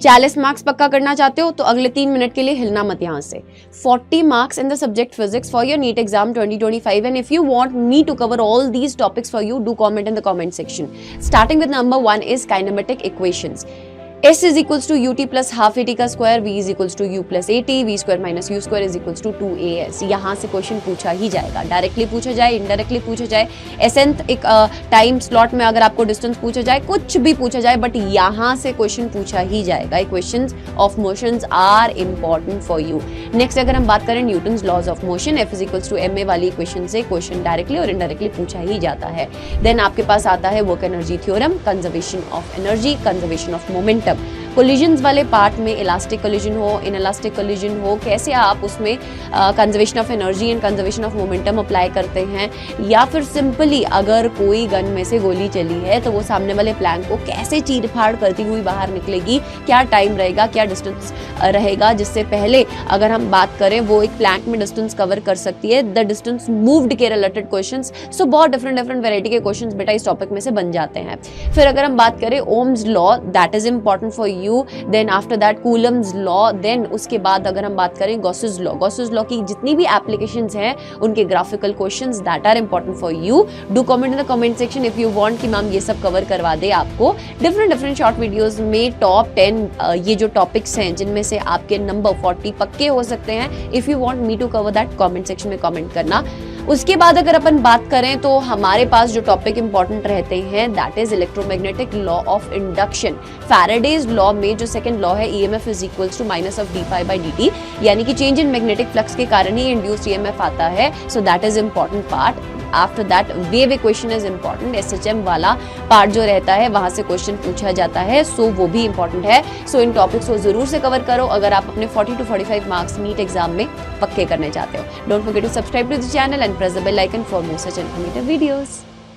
40 marks पक्का करना चाहते हो तो अगले 3 मिनट के लिए हिलना मत यहाँ से। 40 marks in the subject physics for your NEET exam 2025 and if you want me to cover all these topics for you, do comment in the comment section. Starting with number 1 is kinematic equations. S is equals to ut plus half at का square, v is equals to u plus at, v square minus u square is equals to 2as। यहाँ से question पूछा ही जाएगा, directly पूछा जाए, indirectly पूछा जाए, एसेंथ एक टाइम स्लॉट में अगर आपको डिस्टेंस पूछा जाए, कुछ भी पूछा जाए, बट यहाँ से क्वेश्चन पूछा ही जाएगा। Equations of motions are important for you. Next अगर हम बात करें Newton's laws of motion, F is equals to ma वाली इक्वेशन से क्वेश्चन डायरेक्टली और इनडायरेक्टली पूछा ही जाता है। देन आपके पास आता है work energy theorem, conservation of energy, conservation of momentum. Collisions वाले पार्ट में इलास्टिक कोलिजन हो, इनइलास्टिक कोलिजन हो, कैसे आप उसमें conservation of energy and conservation of momentum apply करते हैं, या फिर सिंपली अगर कोई गन में से गोली चली है तो वो सामने वाले प्लैंक को कैसे चीर फाड़ करती हुई बाहर निकलेगी, क्या टाइम रहेगा, क्या डिस्टेंस रहेगा, जिससे पहले अगर हम बात करें वो एक प्लैंक में डिस्टेंस कवर कर सकती है, द डिस्टेंस मूव्ड के रिलेटेड क्वेश्चंस। सो बहुत डिफरेंट वैरायटी के क्वेश्चंस बेटा इस टॉपिक में से बन जाते हैं। फिर अगर हम बात करें Ohm's law, that is important for you. Then after that Coulomb's law. Then उसके बाद अगर हम बात करें गॉसेस लॉ की जितनी भी एप्लीकेशंस हैं उनके graphical questions that are important for you. Do comment in the comment section if you want कि मैम ये सब कवर करवा दे आपको डिफरेंट शॉर्ट वीडियोस में। टॉप 10 ये जो टॉपिक्स हैं जिनमें से आपके नंबर 40 पक्के हो सकते हैं, if you want me to cover that comment section में कमेंट करना। उसके बाद अगर अपन बात करें तो हमारे पास जो टॉपिक इंपॉर्टेंट रहते हैं that is electromagnetic law of induction. Faraday's law में जो सेकंड लॉ है EMF is equals to minus of d by dt, यानी कि चेंज इन मैग्नेटिक फ्लक्स के कारण ही इंड्यूस्ड EMF आता है। So that is important part. After that wave equation is important. SHM वाला पार्ट जो रहता है वहां से क्वेश्चन पूछा जाता है, सो वो भी इंपॉर्टेंट है। सो इन टॉपिक्स को जरूर से कवर करो अगर आप अपने 40 to 45 मार्क्स नीट एग्जाम में पक्के करने चाहते हो। Don't forget to subscribe to the channel and press the bell icon for more such informative videos.